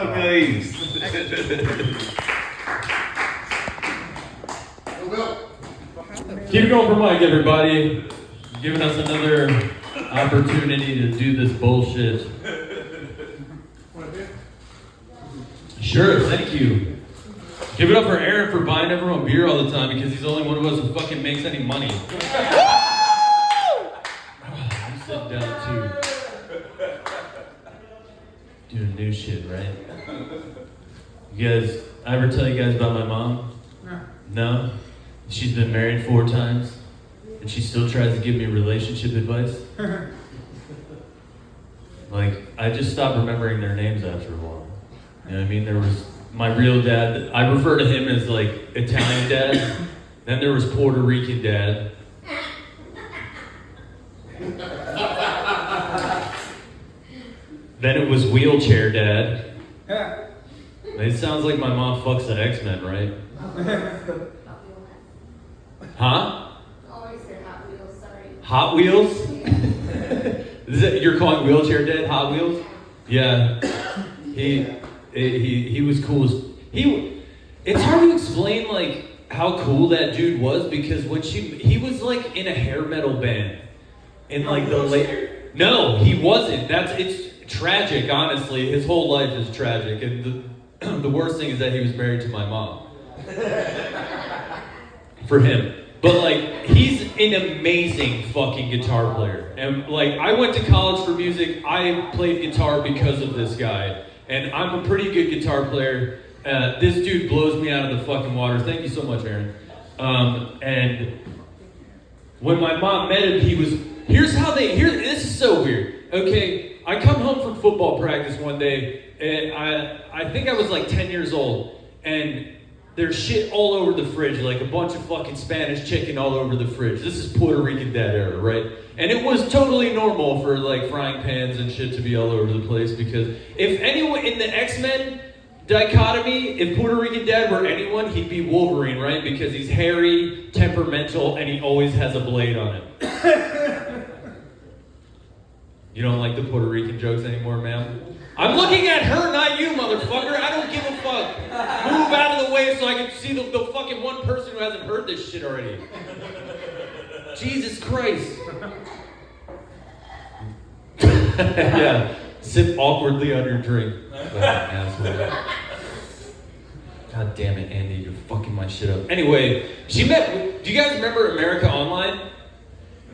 guys. Keep it going for Mike, everybody. Giving us another opportunity to do this bullshit. Sure, thank you. Give it up for Aaron for buying everyone beer all the time because he's the only one of us who fucking makes any money. You sit down too. Doing new shit, right? You guys, I ever tell you guys about my mom? No? She's been married 4 times, and she still tries to give me relationship advice. Like, I just stopped remembering their names after a while. You know what I mean? There was my real dad. I refer to him as, like, Italian dad. Then there was Puerto Rican dad. Then it was wheelchair dad. It sounds like my mom fucks the X-Men, right? Huh? Always said Hot Wheels, sorry. Hot Wheels? Is that, you're calling wheelchair dead Hot Wheels? Yeah. He was cool as it's hard to explain like how cool that dude was because when he was like in a hair metal band in like the late. No, he wasn't. It's tragic, honestly. His whole life is tragic, and the worst thing is that he was married to my mom. For him. But like, he's an amazing fucking guitar player. And like, I went to college for music. I played guitar because of this guy. And I'm a pretty good guitar player. This dude blows me out of the fucking water. Thank you so much, Aaron. And when my mom met him, this is so weird. Okay, I come home from football practice one day, and I think I was like 10 years old, and there's shit all over the fridge, like a bunch of fucking Spanish chicken all over the fridge. This is Puerto Rican dad era, right? And it was totally normal for like frying pans and shit to be all over the place because if anyone in the X-Men dichotomy, if Puerto Rican dad were anyone, he'd be Wolverine, right? Because he's hairy, temperamental, and he always has a blade on him. You don't like the Puerto Rican jokes anymore, ma'am? I'm looking at her, not you, motherfucker. I don't give a fuck. Move out of the way so I can see the fucking one person who hasn't heard this shit already. Jesus Christ. Yeah, sip awkwardly on your drink. God damn it, Andy, you're fucking my shit up. Anyway, do you guys remember America Online?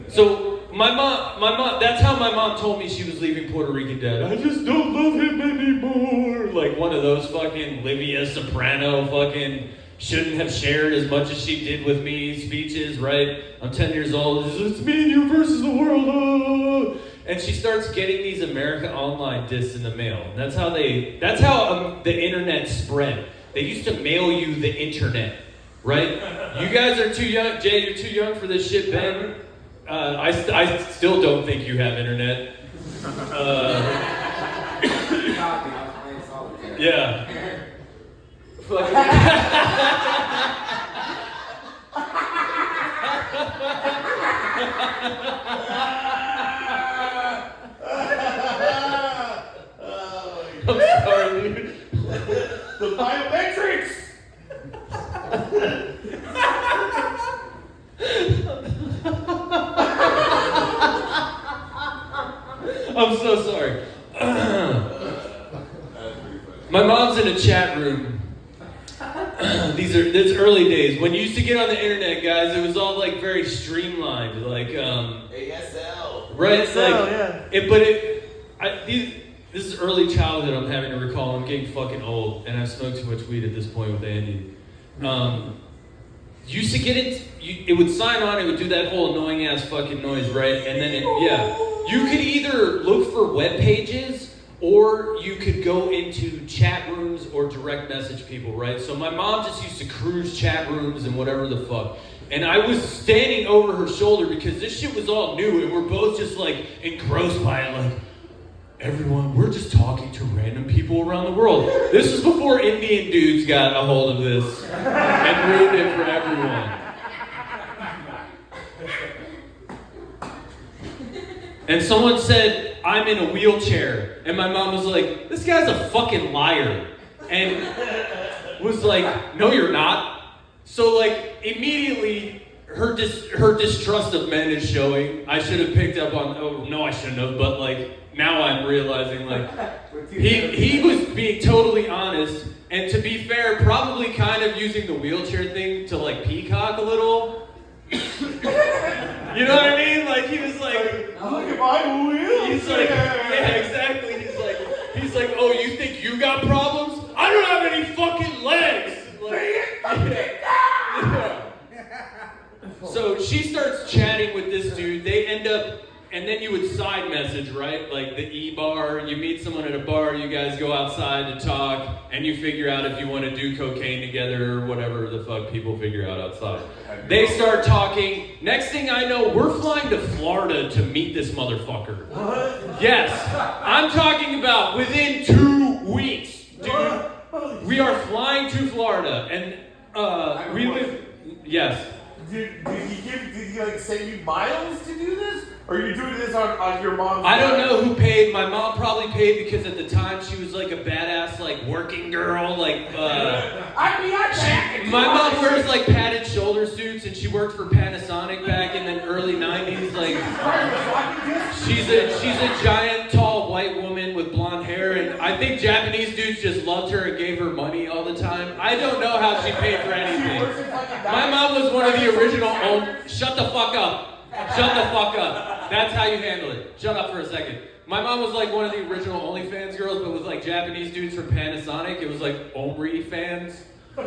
So, my mom, that's how my mom told me she was leaving Puerto Rican dad. I just don't love him anymore. Like one of those fucking Livia Soprano fucking shouldn't have shared as much as she did with me speeches, right? I'm 10 years old. It's me and you versus the world. Oh. And she starts getting these America Online discs in the mail. And that's how the internet spread. They used to mail you the internet, right? You guys are too young. Jay, you're too young for this shit, Ben. I still don't think you have internet. Yeah. I'm sorry, dude. The biometrics! I'm so sorry. My mom's in a chat room. This early days. When you used to get on the internet, guys, it was all like very streamlined. Like, ASL. right? ASL, like, yeah. This is early childhood I'm having to recall. I'm getting fucking old, and I've smoked too much weed at this point with Andy. Used to get it, it would sign on, it would do that whole annoying ass fucking noise, right? And then, you could either look for web pages or you could go into chat rooms or direct message people, right? So my mom just used to cruise chat rooms and whatever the fuck. And I was standing over her shoulder because this shit was all new and we're both just like engrossed by it, like, everyone, we're just talking to random people around the world. This was before Indian dudes got a hold of this and ruined it for everyone. And someone said, I'm in a wheelchair. And my mom was like, this guy's a fucking liar. And was like, no, you're not. So like immediately her distrust of men is showing. I should have picked up on, oh no, I shouldn't have, but like now I'm realizing like he was being totally honest, and to be fair, probably kind of using the wheelchair thing to like peacock a little. You know what I mean? Like he was like, Look at my wheel. he's like, yeah, exactly. He's like, oh, you think you got problems? I don't have any fucking legs. Like, yeah. So she starts chatting with this dude. They end up, and then you would side message, right? Like the E-bar, you meet someone at a bar, you guys go outside to talk, and you figure out if you want to do cocaine together or whatever the fuck people figure out outside. They start talking. Next thing I know, we're flying to Florida to meet this motherfucker. What? Yes. I'm talking about within 2 weeks, dude. We are flying to Florida, and we live. Yes. Did he like send you miles to do this? Or are you doing this on your mom's I don't dime? know who paid. My mom probably paid because at the time she was like a badass, like working girl, like. My mom wears like padded shoulder suits, and she worked for Panasonic back in the early '90s. Like, she's a giant, tall white woman with blonde hair, and I think Japanese dudes just loved her and gave her money all the time. I don't know how she paid for anything. My mom was one of the original. Shut the fuck up. Shut the fuck up. That's how you handle it. Shut up for a second. My mom was like one of the original OnlyFans girls, but with like Japanese dudes from Panasonic. It was like Omri fans. I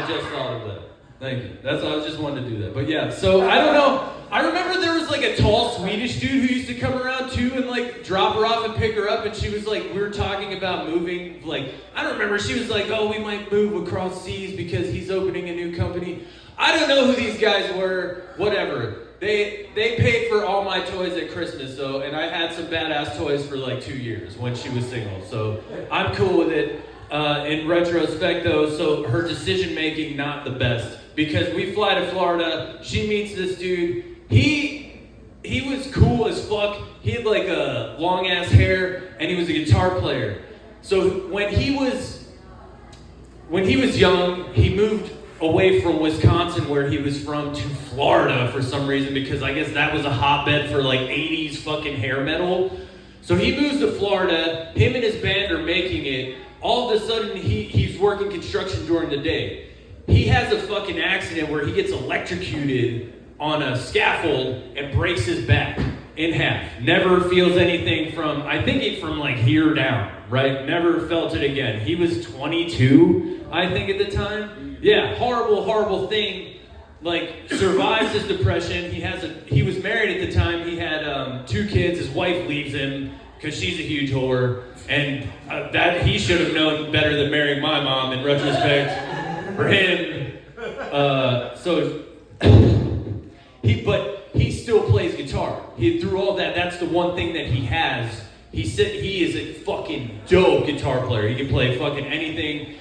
just thought of that. Thank you. I was just wanted to do that. But yeah, so I don't know. I remember there was like a tall Swedish dude who used to come around too and like drop her off and pick her up, and she was like, we were talking about moving, like, I don't remember, she was like, oh, we might move across seas because he's opening a new company. I don't know who these guys were, whatever. They paid for all my toys at Christmas, though, and I had some badass toys for like 2 years when she was single, so I'm cool with it. In retrospect, though, so her decision making not the best, because we fly to Florida. She meets this dude. He was cool as fuck. He had like a long ass hair, and he was a guitar player. So when he was young, he moved away from Wisconsin, where he was from, to Florida for some reason, because I guess that was a hotbed for like 80s fucking hair metal. So he moves to Florida. Him and his band are making it. All of a sudden, he's working construction during the day. He has a fucking accident where he gets electrocuted on a scaffold and breaks his back in half. Never feels anything from like here down, right? Never felt it again. He was 22, I think, at the time. Yeah, horrible, horrible thing. Like, survives his depression. He was married at the time. He had 2 kids. His wife leaves him because she's a huge whore. And that he should have known better than marrying my mom in retrospect for him. But he still plays guitar. Through all that, that's the one thing that he has. He said he is a fucking dope guitar player. He can play fucking anything.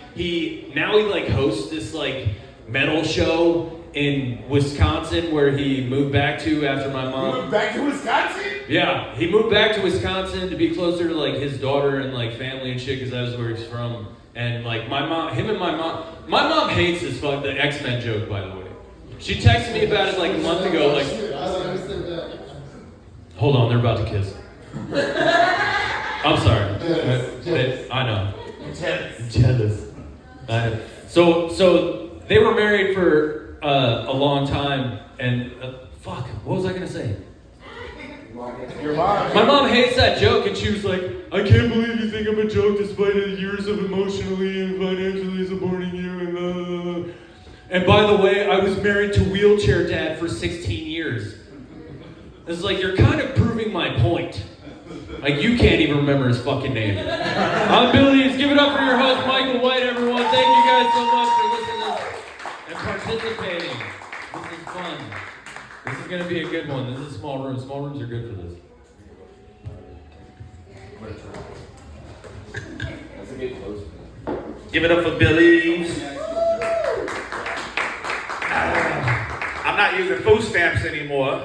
Now he like hosts this like metal show in Wisconsin, where he moved back to after my mom. You moved back to Wisconsin? Yeah, he moved back to Wisconsin to be closer to like his daughter and like family and shit, because that was where he's from. And like my mom hates this the X-Men joke, by the way. She texted me about it like a month ago. Like, hold on, they're about to kiss. I'm sorry. I know. Jealous. So they were married for a long time, and fuck, what was I gonna say? Your mom. My mom hates that joke, and she was like, I can't believe you think I'm a joke despite the years of emotionally and financially supporting you, and blah, blah, blah. And by the way, I was married to Wheelchair Dad for 16 years. It's like, you're kind of proving my point. Like, you can't even remember his fucking name. I'm Billy. Give it up for your host, Michael White, everyone. Thank you guys so much for listening and participating. This is fun. This is going to be a good one. This is a small room. Small rooms are good for this. That's a good close. Give it up for Billy. I'm not using food stamps anymore.